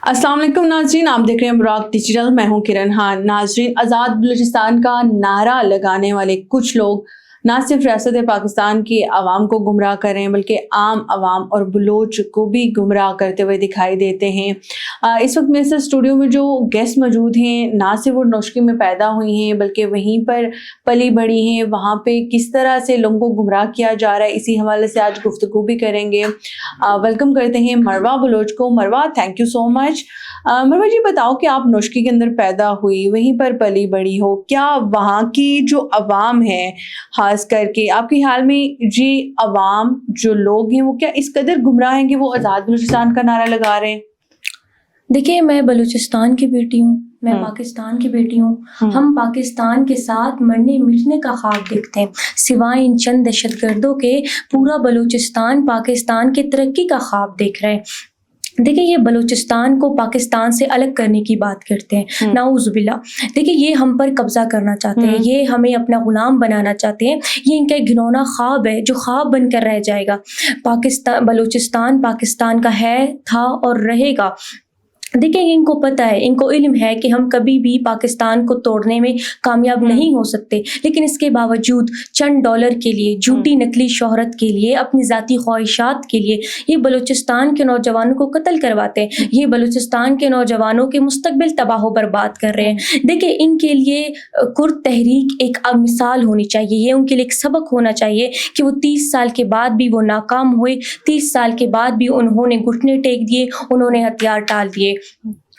अस्सलाम वालेकुम नाजरीन, आप देख रहे हैं बुराक डिजिटल। मैं हूं किरण खान। नाजरीन, आज़ाद बलूचिस्तान का नारा लगाने वाले कुछ लोग ना सिर्फ रियासत पाकिस्तान की आवाम को गुमराह कर रहे हैं बल्कि आम आवाम और बलोच को भी गुमराह करते हुए दिखाई देते हैं। इस वक्त मेरे साथ स्टूडियो में जो गेस्ट मौजूद हैं, ना सिर्फ वो नौशकी में पैदा हुई हैं बल्कि वहीं पर पली बड़ी हैं। वहाँ पे किस तरह से लोगों को गुमराह किया जा रहा है, इसी हवाले से आज गुफ्तगू भी करेंगे। वेलकम करते हैं मरवा बलोच को। मरवा, थैंक यू सो मच। मरवा जी, बताओ कि आप नौशकी के अंदर पैदा हुई, वहीं पर पली बड़ी हो, क्या वहाँ की जो अवाम है, खास करके आपके ख्याल में जी अवाम जो लोग हैं वो क्या इस कदर गुमराह हैं कि वो आज़ाद बलूचिस्तान का नारा लगा रहे हैं? देखिए, मैं बलूचिस्तान की बेटी हूँ, मैं पाकिस्तान की बेटी हूँ। हम पाकिस्तान के साथ मरने मिटने का ख्वाब देखते हैं। सिवाय इन चंद दहशतगर्दों के पूरा बलूचिस्तान पाकिस्तान की तरक्की का ख्वाब देख रहे हैं। देखिए, ये बलूचिस्तान को पाकिस्तान से अलग करने की बात करते हैं, नाउज़ुबिल्लाह। देखिए, ये हम पर कब्जा करना चाहते हैं, ये हमें अपना गुलाम बनाना चाहते हैं। ये इनका एक घिनौना ख्वाब है जो ख्वाब बनकर रह जाएगा। बलूचिस्तान पाकिस्तान का है, था और रहेगा। देखिए, इनको पता है, इनको इल्म है कि हम कभी भी पाकिस्तान को तोड़ने में कामयाब नहीं हो सकते, लेकिन इसके बावजूद चंद डॉलर के लिए, झूठी नकली शोहरत के लिए, अपनी ज़ाती ख्वाहिशात के लिए ये बलूचिस्तान के नौजवानों को कत्ल करवाते हैं। ये बलूचिस्तान के नौजवानों के मुस्तकबिल तबाह बर्बाद कर रहे हैं। देखिए, इनके लिए कुर्द तहरीक एक मिसाल होनी चाहिए, ये उनके लिए एक सबक होना चाहिए कि वो 30 साल के बाद भी वो नाकाम हुए, 30 साल के बाद भी उन्होंने घुटने टेक दिए, उन्होंने हथियार टाल दिए।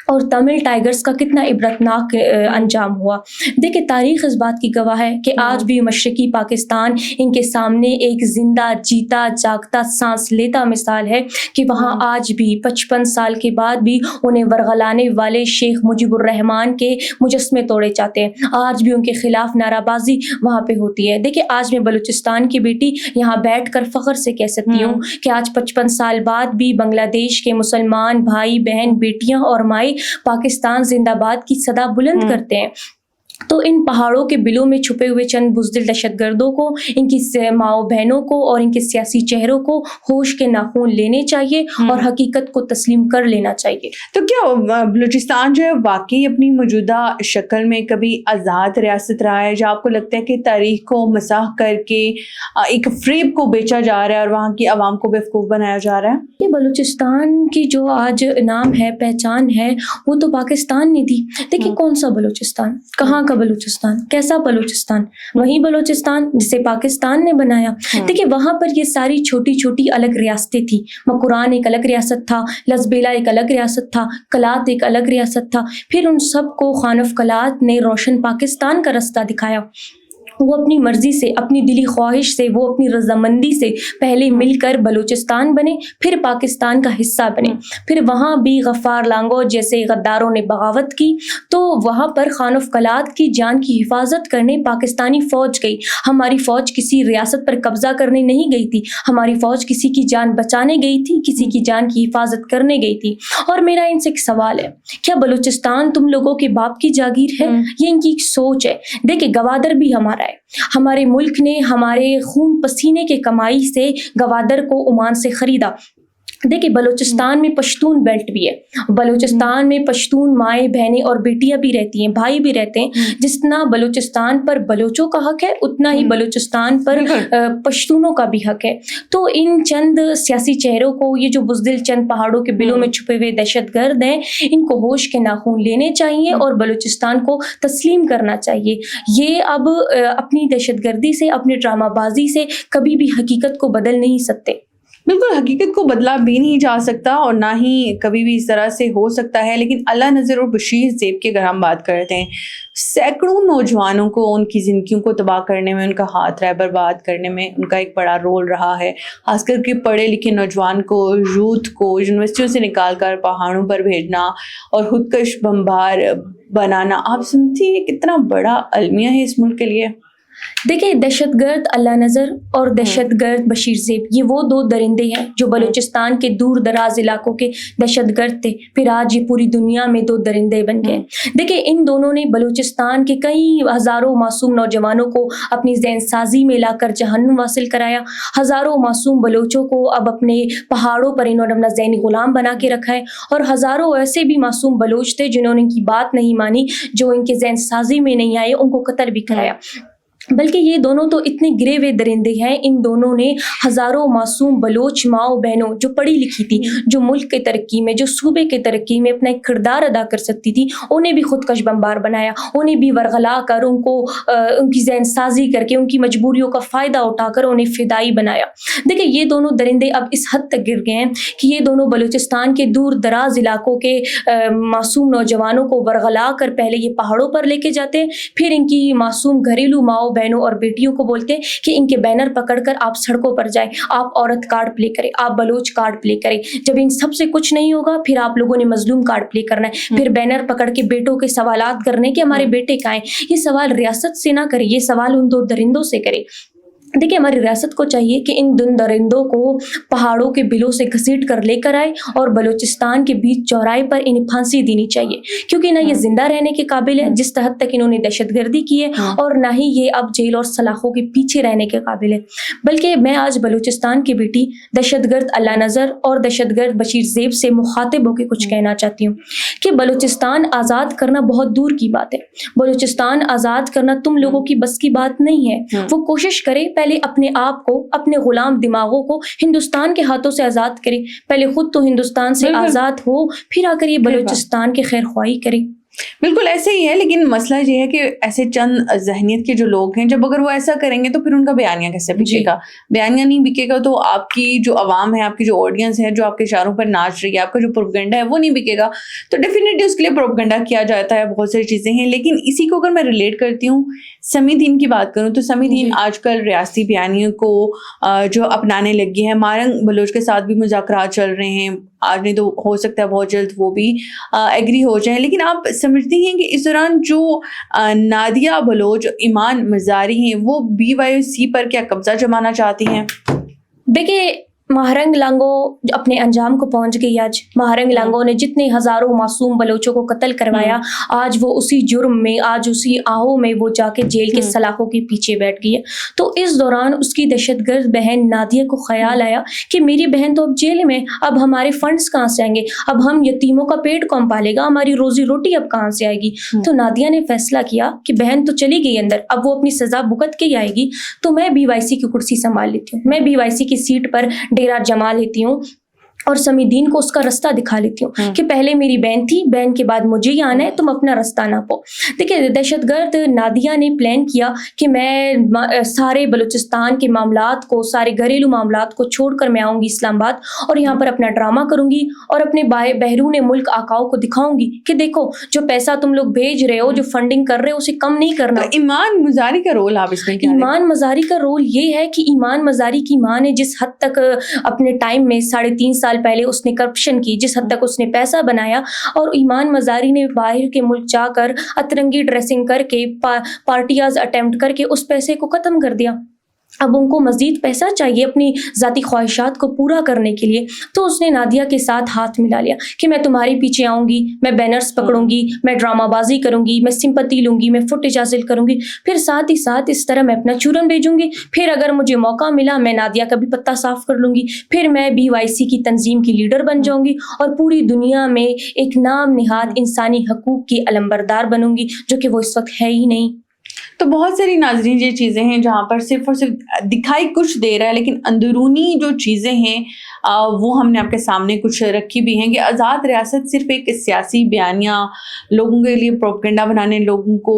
और तमिल टाइगर्स का कितना इबरतनाक अंजाम हुआ। देखिए, तारीख़ इस बात की गवाह है कि आज भी मशरक़ी पाकिस्तान इनके सामने एक ज़िंदा जीता जागता सांस लेता मिसाल है कि वहाँ आज भी 55 साल के बाद भी उन्हें वरगलाने वाले शेख मुजीबुर रहमान के मुजस्मे तोड़े जाते हैं। आज भी उनके ख़िलाफ़ नाराबाजी वहाँ पे होती है। देखिए, आज मैं बलूचिस्तान की बेटी यहाँ बैठ कर फ़ख्र से कह सकती हूँ कि आज 55 साल बाद भी बांग्लादेश के मुसलमान भाई बहन, बेटियाँ और माई पाकिस्तान जिंदाबाद की सदा बुलंद करते हैं। तो इन पहाड़ों के बिलों में छुपे हुए चंद बुज़दिल दहशतगर्दों को, इनकी माओ बहनों को और इनके सियासी चेहरों को होश के नाखून लेने चाहिए और हकीकत को तस्लीम कर लेना चाहिए। तो क्या बलूचिस्तान जो है वाकई अपनी मौजूदा शक्ल में कभी आज़ाद रियासत रहा है, जहाँ आपको लगता है कि तारीख को मसाह करके एक फ्रेब को बेचा जा रहा है और वहाँ की आवाम को बेवकूफ़ बनाया जा रहा है? ये बलूचिस्तान की जो आज नाम है, पहचान है, वो तो पाकिस्तान ने दी। देखिए, कौन सा बलूचिस्तान, कहाँ का बलूचिस्तान, कैसा बलूचिस्तान? वही बलूचिस्तान जिसे पाकिस्तान ने बनाया। देखिए, वहाँ पर ये सारी छोटी छोटी अलग रियासतें थी। मकुरान एक अलग रियासत था, लजबेला एक अलग रियासत था, कलात एक अलग रियासत था। फिर उन सब को खानफ कलात ने रोशन पाकिस्तान का रास्ता दिखाया। वो अपनी मर्जी से, अपनी दिली ख्वाहिश से, वो अपनी रजामंदी से पहले मिलकर बलूचिस्तान बने, फिर पाकिस्तान का हिस्सा बने। फिर वहाँ भी गफ्फार लांगो जैसे गद्दारों ने बगावत की, तो वहाँ पर खानफ कलात की जान की हिफाजत करने पाकिस्तानी फ़ौज गई। हमारी फ़ौज किसी रियासत पर कब्जा करने नहीं गई थी, हमारी फ़ौज किसी की जान बचाने गई थी, किसी की जान की हिफाजत करने गई थी। और मेरा इनसे एक सवाल है, क्या बलूचिस्तान तुम लोगों के बाप की जागीर है? ये इनकी एक सोच है। देखिए, गवादर भी हमारा है। हमारे मुल्क ने हमारे खून पसीने के कमाई से गवादर को ओमान से खरीदा। देखिए, बलूचिस्तान में पश्तून बेल्ट भी है। बलूचिस्तान में पश्तून माएँ बहनें और बेटियां भी रहती हैं, भाई भी रहते हैं। जितना बलूचिस्तान पर बलोचों का हक है, उतना ही बलूचिस्तान पर पश्तूनों का भी हक है। तो इन चंद सियासी चेहरों को, ये जो बुज़दिल चंद पहाड़ों के बिलों में छुपे हुए दहशतगर्द हैं, इनको होश के नाखून लेने चाहिए और बलूचिस्तान को तस्लीम करना चाहिए। ये अब अपनी दहशतगर्दी से, अपनी ड्रामाबाजी से कभी भी हकीकत को बदल नहीं सकते। बिल्कुल, हकीकत को बदला भी नहीं जा सकता और ना ही कभी भी इस तरह से हो सकता है। लेकिन अल्लाह नज़र और बशीर ज़ेब की अगर हम बात करते हैं, सैकड़ों नौजवानों को, उनकी ज़िंदगियों को तबाह करने में उनका हाथ रहा है, बर्बाद करने में उनका एक बड़ा रोल रहा है। खास करके पढ़े लिखे नौजवान को, यूथ को यूनिवर्सिटियों से निकाल कर पहाड़ों पर भेजना और खुदकश बमबार बनाना, आप सुनती हैं कितना बड़ा अलमिया है इस मुल्क के लिए? देखिए, दहशतगर्द अल्लाह नज़र और दहशतगर्द बशीर ज़ेब, ये वो दो दरिंदे हैं जो बलूचिस्तान के दूर दराज इलाकों के दहशतगर्द थे, फिर आज ये पूरी दुनिया में दो दरिंदे बन गए। देखिए, इन दोनों ने बलूचिस्तान के कई हज़ारों मासूम नौजवानों को अपनी ज़हन साजी में लाकर जहन्नुम हासिल कराया। हज़ारों मासूम बलोचों को अब अपने पहाड़ों पर इन्होंने अपना ज़हनी ग़ुलाम बना के रखा है, और हज़ारों ऐसे भी मासूम बलोच थे जिन्होंने इनकी बात नहीं मानी, जो इनके ज़हन साजी में नहीं आए, उनको कत्ल भी कराया। बल्कि ये दोनों तो इतने गिरे हुए दरिंदे हैं, इन दोनों ने हज़ारों मासूम बलोच माओ बहनों जो पढ़ी लिखी थी, जो मुल्क की तरक्की में, जो सूबे की तरक्की में अपना एक किरदार अदा कर सकती थी, उन्हें भी खुदकश बम्बार बनाया, उन्हें भी वरगला कर, उनको उनकी ज़हन साजी करके, उनकी मजबूरियों का फ़ायदा उठाकर उन्हें फ़िदाई बनाया। देखिए, ये दोनों दरिंदे अब इस हद तक गिर गए हैं कि ये दोनों बलूचिस्तान के दूर दराज इलाकों के मासूम नौजवानों को वरगला कर पहले ये पहाड़ों पर लेके जाते हैं, फिर इनकी मासूम घरेलू माओ बहनों और बेटियों को बोलते हैं कि इनके बैनर पकड़कर आप सड़कों पर जाएं, आप औरत कार्ड प्ले करें, आप बलोच कार्ड प्ले करें। जब इन सब से कुछ नहीं होगा, फिर आप लोगों ने मजलूम कार्ड प्ले करना है, फिर बैनर पकड़ के बेटों के सवालात करने कि हमारे बेटे कहाँ हैं। ये सवाल रियासत से ना करे, ये सवाल उन दो दरिंदों से करे। देखिए, हमारी रियासत को चाहिए कि इन दुन दरिंदों को पहाड़ों के बिलों से घसीट कर लेकर आए और बलूचिस्तान के बीच चौराहे पर इन्हें फांसी देनी चाहिए, क्योंकि ना ये जिंदा रहने के काबिल है जिस हद तक इन्होंने दहशतगर्दी की है, और ना ही ये अब जेल और सलाखों के पीछे रहने के काबिल है। बल्कि मैं आज बलूचिस्तान की बेटी दहशतगर्द अल्लाह नज़र और दहशतगर्द बशीर ज़ेब से मुखातिब होकर कुछ कहना चाहती हूँ कि बलूचिस्तान आज़ाद करना बहुत दूर की बात है। बलूचिस्तान आज़ाद करना तुम लोगों की बस की बात नहीं है। वो कोशिश करे पहले अपने आप को, अपने गुलाम दिमागों को हिंदुस्तान के हाथों से आज़ाद करे, पहले खुद तो हिंदुस्तान से आज़ाद हो, फिर आकर ये बलूचिस्तान की खैर ख्वाही करे। बिल्कुल ऐसे ही है, लेकिन मसला ये है कि ऐसे चंद जहनियत के जो लोग हैं, जब अगर वो ऐसा करेंगे तो फिर उनका बयानिया कैसे बिकेगा? बयानिया नहीं बिकेगा तो आपकी जो आवाम है, आपकी जो ऑडियंस है, जो आपके इशारों पर नाच रही है, आपका जो प्रोपेगेंडा है वो नहीं बिकेगा। तो डेफिनेटली उसके लिए प्रोपेगेंडा किया जाता है, बहुत सारी चीज़ें हैं। लेकिन इसी को अगर मैं रिलेट करती हूँ समीदीन की बात करूँ तो समीदीन आजकल रियासती बयानियों को जो अपनाने लगी है। मारंग बलोच के साथ भी मुज़ाकरात चल रहे हैं, आज नहीं तो हो सकता है बहुत जल्द वो भी एग्री हो जाए। लेकिन आप समझती हैं कि इस दौरान जो नादिया बलोच, ईमान मज़ारी हैं, वो BYC पर क्या कब्जा जमाना चाहती हैं? देखिए, महारंग लांगो अपने अंजाम को पहुंच गई। आज महारंग लांगो ने जितने हजारों मासूम बलोचों को कत्ल करवाया, आज वो उसी जुर्म में, आज उसी आहो में वो जाके जेल के सलाखों के पीछे बैठ गई है। तो इस दौरान उसकी दहशतगर्द बहन नादिया को ख्याल आया कि मेरी बहन तो अब जेल में, अब हमारे फंड्स कहाँ से आएंगे, अब हम यतीमों का पेट कौन पालेगा, हमारी रोजी रोटी अब कहाँ से आएगी। तो नादिया ने फैसला किया कि बहन तो चली गई अंदर, अब वो अपनी सजा भुगत के ही आएगी, तो मैं BYC की कुर्सी संभाल लेती हूँ, मैं BYC की सीट पर डेरा जमा लेती हूँ और समीदीन को उसका रास्ता दिखा लेती हूँ कि पहले मेरी बहन थी, बहन के बाद मुझे ही आना है, तुम अपना रास्ता ना पाओ। देखिए, दहशतगर्द नादिया ने प्लान किया कि मैं सारे बलूचिस्तान के मामलात को, सारे घरेलू मामलात को छोड़कर मैं आऊँगी इस्लामाबाद और यहाँ पर अपना ड्रामा करूँगी और अपने बहरूने मुल्क आकाओं को दिखाऊंगी कि देखो जो पैसा तुम लोग भेज रहे हो, जो फंडिंग कर रहे हो, उसे कम नहीं करना। तो ईमान मज़ारी का रोल आप इसमें क्या? ईमान मज़ारी का रोल ये है कि ईमान मज़ारी की माँ ने जिस हद तक अपने टाइम में 3.5 साल पहले उसने करप्शन की, जिस हद तक उसने पैसा बनाया, और ईमान मज़ारी ने बाहर के मुल्क जाकर अतरंगी ड्रेसिंग करके, पार्टियाज अटेम्प्ट करके उस पैसे को ख़त्म कर दिया। अब उनको मज़ीद पैसा चाहिए अपनी ज़ाती ख्वाहिशात को पूरा करने के लिए। तो उसने नादिया के साथ हाथ मिला लिया कि मैं तुम्हारे पीछे आऊँगी, मैं बैनर्स पकड़ूंगी, मैं ड्रामाबाजी करूँगी, मैं सिंपत्ति लूँगी, मैं फुटेज हासिल करूँगी, फिर साथ ही साथ इस तरह मैं अपना चूरन भेजूँगी, फिर अगर मुझे मौका मिला मैं नादिया का भी पत्ता साफ कर लूँगी, फिर मैं BYC की तंजीम की लीडर बन जाऊँगी और पूरी दुनिया में एक नाम निहाद इंसानी हकूक़ की अलंबरदार बनूँगी, जो कि वो इस वक्त है ही नहीं। तो बहुत सारी नाज़रीन ये चीज़ें हैं जहाँ पर सिर्फ और सिर्फ दिखाई कुछ दे रहा है, लेकिन अंदरूनी जो चीज़ें हैं वो हमने आपके सामने कुछ रखी भी हैं कि आज़ाद रियासत सिर्फ एक सियासी बयानिया, लोगों के लिए प्रोपेगेंडा बनाने, लोगों को,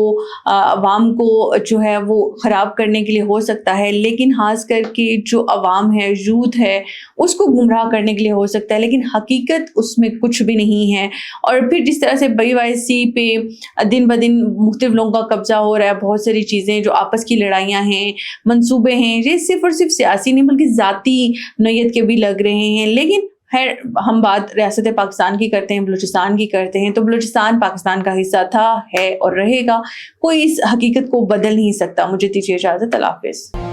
अवाम को जो है वो ख़राब करने के लिए हो सकता है, लेकिन ख़ास करके जो अवाम है, यूथ है, उसको गुमराह करने के लिए हो सकता है, लेकिन हकीकत उसमें कुछ भी नहीं है। और फिर जिस तरह से BYC पे दिन ब दिन मुख्तलिफ लोगों का कब्ज़ा हो रहा है, बहुत सारी चीज़ें जो आपस की लड़ाइयाँ हैं, मंसूबे हैं, ये सिर्फ और सिर्फ सियासी नहीं बल्कि ज़ाती नोयत के भी लग रहे हैं, लेकिन خیر ہم بات ریاست پاکستان کی کرتے ہیں، بلوچستان کی کرتے ہیں، تو بلوچستان پاکستان کا حصہ تھا، ہے اور رہے گا، کوئی اس حقیقت کو بدل نہیں سکتا. مجھے دیجیے اجازت، اللہ حافظ.